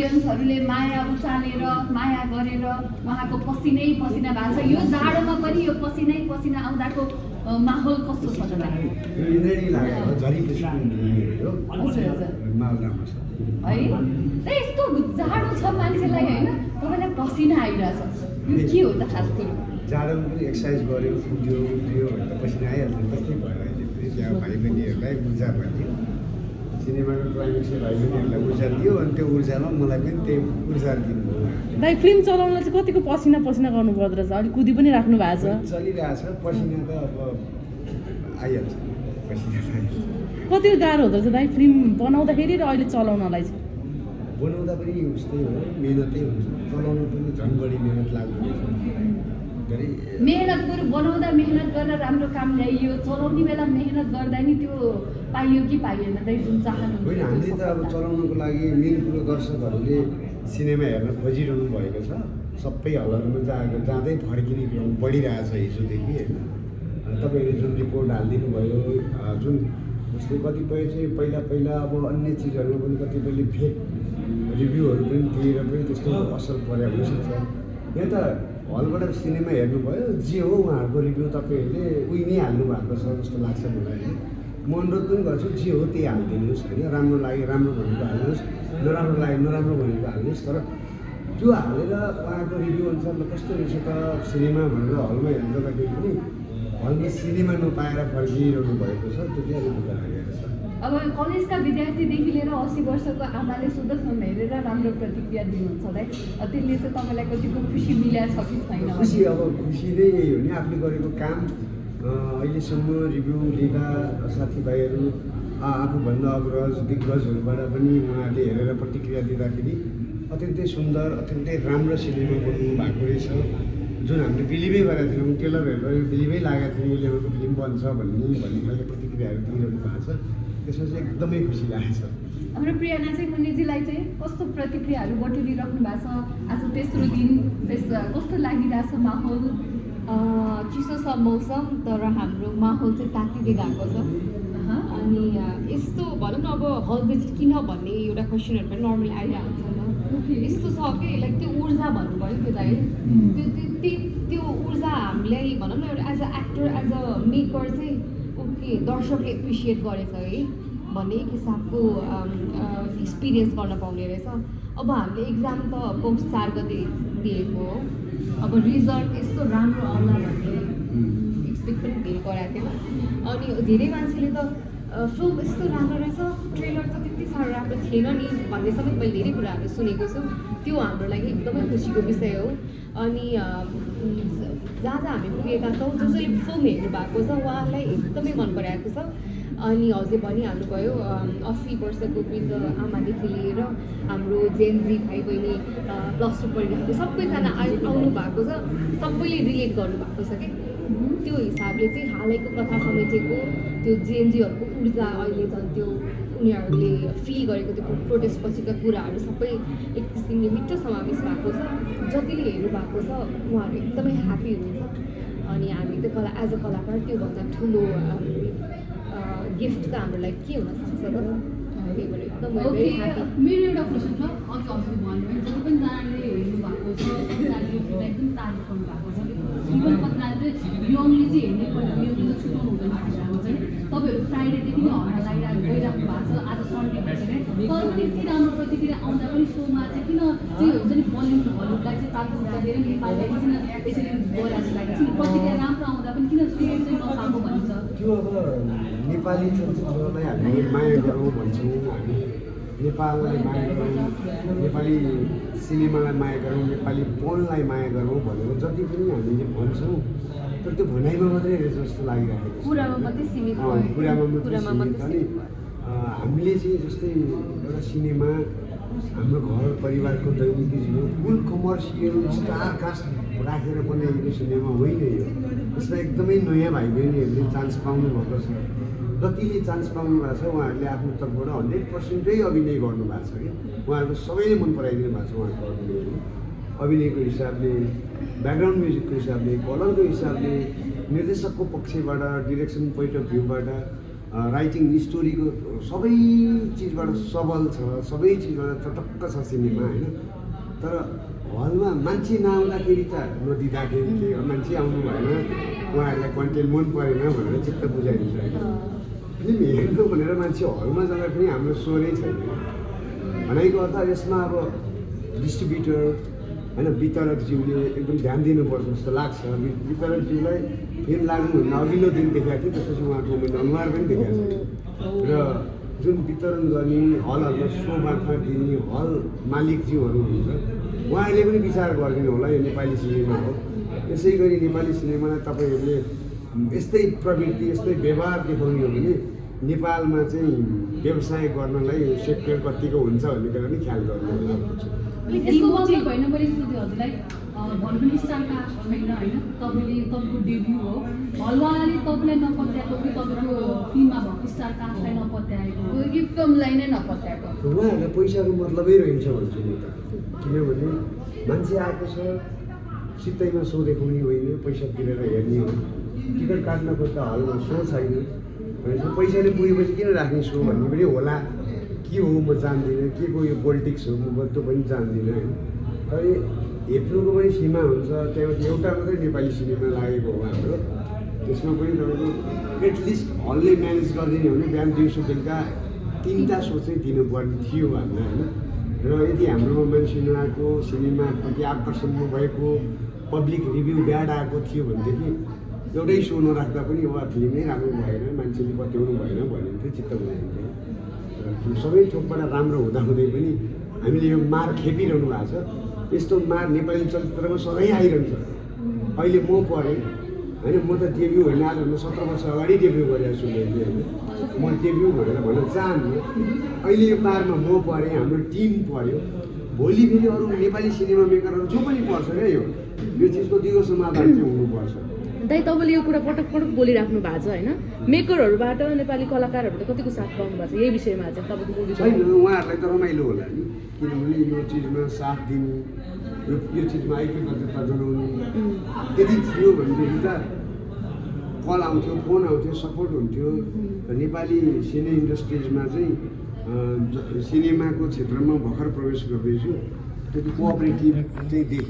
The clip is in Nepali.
हरूले माया उचालेर माया गरेर उहाँको पसिनै पसिना भएको छ। यो जाडोमा पनि यो पसिनै पसिना आउँदाको माहौल कस्तो छ तपाईँ? है यस्तो जाडो छ मान्छेलाई होइन, तपाईँलाई पसिना आइरहेछ, यो के हो त खास कुरो? जाडोमा पनि एक्सर्साइज गऱ्यो, कुद्यो भनेर पसिना आइहाल्छ। त्यस्तै भयो अहिले फेरि त्यहाँ भाइ बहिनीहरूलाई ऊर्जा भयो। सिनेमाको क्लाइमेक्सले भाइ बहिनीहरूलाई ऊर्जा दियो अनि त्यो ऊर्जामा मलाई पनि त्यही ऊर्जा दिनुभयो। दाइ फिल्म चलाउनलाई चाहिँ कतिको पसिना पसिना गर्नु पर्दो रहेछ? अलिक कुदी पनि राख्नु भएको छ, चलिरहेछ। पसिना त अब आइहाल्छ, पसिना त आइहाल्छ। कति गाह्रो हुँदो रहेछ दाइ फिल्म बनाउँदाखेरि र अहिले चलाउनलाई चाहिँ? बनाउँदा पनि उस्तै हो, मेहनतै हुन्छ। चलाउनु पनि झन् बढी मेहनत लाग्दो रहेछ। मेहनत बरु बनाउँदा मेहनत गरेर राम्रो काम ल्याइयो, चलाउने बेला मेहनत गर्दा नि त्यो पाइयो कि पाइएन दाइ जुन चाहनु? होइन, हामीले त अब चलाउनुको लागि मेन कुरो दर्शकहरूले सिनेमा हेर्न खोजिरहनु भएको छ। सबै हलहरूमा जाँदै फर्किने क्रम बढिरहेछ हिजोदेखि होइन। तपाईँहरूले जुन रिपोर्ट हालिदिनु भयो, जुन जस्तै कतिपय चाहिँ पहिला अब अन्य चिजहरूमा पनि कतिपयले फेक रिभ्यूहरू पनि दिएर पनि त्यस्तो असर परे हुनसक्छ। यहाँ त हलबाट सिनेमा हेर्नुभयो, जे हो उहाँहरूको रिभ्यू तपाईँहरूले उही नै हाल्नु भएको छ जस्तो लाग्छ मलाई होइन। म अनुरोध पनि गर्छु, जे हो त्यही हालिदिनुहोस् होइन। राम्रो लाग्यो राम्रो भनेको हाल्नुहोस्, नराम्रो लाग्यो नराम्रो भनेको हाल्नुहोस्। तर त्यो हालेर उहाँको रिभ्यू अनुसार कस्तो रहेछ त सिनेमा भनेर हलमा हेर्नु जाँदाखेरि पनि हलमा सिनेमा नपाएर फर्किरहनु भएको छ। त्यो चाहिँ अलिक दुःख लागेको छ। अब कलेजका विद्यार्थीदेखि लिएर 80 वर्षको आमाले शुद्ध फिल्म हेरेर राम्रो प्रतिक्रिया दिनुहुन्छ दाइ, त्यसले चाहिँ तपाईँलाई कतिको खुसी मिलाएको छ कि छैन? खुसी, अब खुसी नै यही हो नि, आफूले गरेको काम अहिलेसम्म रिभ्यू लिँदा साथीभाइहरू आफूभन्दा अग्रज दिग्गजहरूबाट पनि उहाँहरूले हेरेर प्रतिक्रिया दिँदाखेरि अत्यन्तै सुन्दर अत्यन्तै राम्रो सिनेमा बन्नु भएको रहेछ। जुन हामीले बिलिभै गरेका थियौँ, ट्रेलर हेरेर बिलिभै लागेको थियो यसले अर्को फिल्म बन्छ भन्ने खालको प्रतिक्रियाहरू दिइरहनु भएको छ। त्यसमा चाहिँ एकदमै खुसी लागेको छ। हाम्रो प्रियाना चाहिँ मुन्नीजीलाई चाहिँ कस्तो प्रतिक्रियाहरू बटुलिराख्नु भएको छ? आज तेस्रो दिन कस्तो लागिरहेछ माहौल? चिसो छ मौसम, तर हाम्रो माहौल चाहिँ तातिँदै गएको छ। अनि यस्तो भनौँ न, अब हल भिजिट किन भन्ने एउटा क्वेसनहरू पनि नर्मली आइरहेको छ। यस्तो छ कि लाइक त्यो ऊर्जा भन्नुभयो त्यो दाइ, त्यो ऊर्जा हामीलाई भनौँ न एउटा as a actor as a maker चाहिँ ओके दर्शकले एप्रिसिएट गरेछ है भन्ने एक हिसाबको एक्सपिरियन्स गर्न पाउने रहेछ। अब हामीले एक्जाम त पौष 4 गते दिएको हो, अब रिजल्ट यस्तो राम्रो आउला भन्ने एक्सपेक्ट पनि धेरै गराएको थिएन। अनि धेरै मान्छेले त फिल्म यस्तो राम्रो रहेछ, ट्रेलर त त्यति साह्रो राम्रो थिएन नि भन्ने सबै मैले धेरै कुराहरू सुनेको छु। त्यो हाम्रो लागि एकदमै खुसीको विषय हो। अनि जहाँ जहाँ हामी पुगेका छौँ, जसले फिल्म हेर्नु भएको छ उहाँलाई एकदमै मन पराएको छ। अनि हजुर भनिहाल्नुभयो 80 वर्षको वृद्ध आमादेखि लिएर हाम्रो जेनजी भाइ बहिनी +2 पढिरहेको सबैजना आउनु भएको छ, सबैले रिलेट गर्नुभएको छ कि त्यो हिसाबले चाहिँ हालैको कथा समेटेको त्यो जेएनजीहरूको ऊर्जा अहिले झन् त्यो उनीहरूले फिल गरेको त्यो प्रोटेस्ट पछिका कुराहरू सबै एक किसिमले मिठो समावेश भएको छ। जतिले हेर्नु भएको छ उहाँहरू एकदमै ह्याप्पी हुनुहुन्छ। अनि हामी त एज अ कलाकार त्योभन्दा ठुलो गिफ्ट त हाम्रो लागि के हुन सक्छ त? त्यही भएर एकदम भेरी ह्याप्पी। मेरो एउटा क्वेसन छ, अझ भन्नुभयो जब पनि जनाले हेर्नु भएको छ एकदम तारिफ गर्नु भएको छ। इभन कतिजनाले चाहिँ यङले चाहिँ हेर्नै पर्ने, यङले चाहिँ छुट्याउनु हुँदैन भनेर चाहिँ तपाईँहरू फ्राइडेदेखि नै हल्ला लगाइरहेको गइराख्नु भएको छ। आज सन्डे भन्छ क्या, तर पनि यति राम्रो प्रतिक्रिया आउँदा पनि सोमा चाहिँ किन चाहिँ हुन्छ नि बलिउडलाई चाहिँ प्राथमिकता दिएर नेपाललाई किन यसरी गइरहेको लागेको छ? प्रतिक्रिया राम्रो आउँदा पनि किन सुरु चाहिँ नखाएको भन्छ? त्यो अब नेपाली चलचित्रलाई हामी माया गरौँ भन्छौँ, हामी नेपाललाई माया गरौँ, नेपाली सिनेमालाई माया गरौँ, नेपाली पनलाई माया गरौँ भनेर जति पनि हामीले भन्छौँ, तर त्यो भनाइमा मात्रै रहेछ जस्तो लागिरहेको छ। कुरामा मात्रै सीमित कुरामा मात्रै सीमित। अनि हामीले चाहिँ जस्तै एउटा सिनेमा हाम्रो घर परिवारको दैनिकी जीवन फुल कमर्सियल स्टार कास्ट राखेर बनाइएको सिनेमा होइन यो। यसमा एकदमै नयाँ भाइ बहिनीहरूले चान्स पाउनुभएको छ। जतिले चान्स पाउनु भएको छ उहाँहरूले आफ्नो तर्फबाट 100% अभिनय गर्नुभएको छ कि उहाँहरूको सबैले मन पराइदिनु भएको छ। उहाँको अभिनयको हिसाबले, ब्याकग्राउन्ड म्युजिकको हिसाबले, कलरको हिसाबले, निर्देशकको पक्षबाट, डिरेक्सन पोइन्ट अफ भ्यूबाट राइटिङ स्टोरीको सबै चिजबाट सबल छ, सबै चिजबाट चटक्क छ सिनेमा होइन। तर हलमा मान्छे नआउँदाखेरि त नदिँदाखेरि चाहिँ मान्छे आउनु भएन, उहाँहरूलाई कन्टेन्ट मन परेन भनेर चित्त बुझाइदिन्छ होइन। फिल्म हेर्नु भनेर मान्छे हलमा जाँदा पनि हाम्रो स्वरै छैन। भनाइको अर्थ यसमा अब डिस्ट्रिब्युटर होइन वितरकज्यूले एकदम ध्यान दिनुपर्छ जस्तो लाग्छ। वितरकज्यूलाई फिल्म लाग्नुभन्दा अघिल्लो दिन देखाएको थियो, त्यसपछि उहाँको मैले अनुहार पनि देखाएको छ। र जुन वितरण गर्ने हलहरूमा सो मार्फत दिने हल मालिकज्यूहरू हुन्छ उहाँहरूले पनि विचार गरिदिनु होला, यो नेपाली सिनेमा हो। यसै गरी नेपाली सिनेमालाई तपाईँहरूले यस्तै प्रवृत्ति यस्तै व्यवहार देखाउने हो भने नेपालमा चाहिँ व्यवसाय गर्नलाई सेक्टर कतिको हुन्छ भन्ने कुरा पनि ख्याल गर्नु होला। यसको मतलब होइन, मैले सोधेँ हजुरलाई भन्नु पनि स्टार कास्ट छैन होइन, तपाईँको डेब्यू हो, हलवालाले तपाईँलाई नपत्याएको कि तपाईँको फिल्ममा भएको स्टार कास्टलाई नपत्याएको हो कि फिल्मलाई नै नपत्याएको? उहाँहरूलाई पैसाको मतलबै रहन्छ भन्छु म त। किनभने मान्छे आएको छ सित्तैमा सो देखाउने होइन, पैसा तिरेर हेर्ने हो। टिकट काट्न खोज्दा हलमा सो छैन भनेपछि पैसाले पुगेपछि किन राख्ने सो भन्ने पनि होला। के हो म जान्दिनँ, के को यो पोलिटिक्स हो म त्यो पनि जान्दिनँ होइन। तर हेप्नुको पनि सीमा हुन्छ। त्यहाँबाट एउटा मात्रै नेपाली सिनेमा लागेको हो हाम्रो, त्यसमा पनि तपाईँको एटलिस्ट हलले म्यानेज गरिदिने हो भने बिहान दिउँसो बेलुका 3टा सो चाहिँ दिनुपर्ने थियो हामीलाई होइन। र यदि हाम्रोमा मान्छे नआएको, सिनेमाप्रति आकर्षण नभएको, पब्लिक रिभ्यू ब्याड आएको थियो भनेदेखि एउटै सो नराख्दा पनि वा फिल्मै राम्रो भएन, मान्छेले पत्याउनु भएन भन्ने चाहिँ चित्त बुझाइन्थ्यो। र सबै थोकबाट राम्रो हुँदाहुँदै पनि हामीले यो मार खेपिरहनु भएको छ। यस्तो मार नेपाली चलचित्रमा सधैँ आइरहन्छ। अहिले म परेँ होइन, म त डेब्यू होइन, आजभन्दा 17 वर्ष अगाडि डेब्यू गरेको छु मैले होइन। म डेब्यू भनेर भन्न चाहन्छु। अहिले यो मारमा म परेँ, हाम्रो टिम पऱ्यो, भोलि फेरि अरू नेपाली सिनेमा मेकरहरू जो पनि पर्छ क्या यो चिजको दिगो समाधान चाहिँ हुनुपर्छ। दाइ तपाईँले यो कुरा पटक पटक बोलिराख्नु भएको छ होइन, मेकरहरूबाट नेपाली कलाकारहरूबाट कतिको साथ पाउनु भएको छ यही विषयमा चाहिँ तपाईँको बोली छैन? उहाँहरूलाई त रमाइलो होला नि, किनभने यो चिजमा साथ दिने, यो चिजमा ऐक्यबद्धता जनाउने यदि थियो भनेदेखि त कल आउँथ्यो, फोन आउँथ्यो, सपोर्ट हुन्थ्यो। र नेपाली सिने इन्डस्ट्रिजमा चाहिँ सिनेमाको क्षेत्रमा भर्खर प्रवेश गर्दैछु, त्यति कोअपरेटिभ चाहिँ देखियो।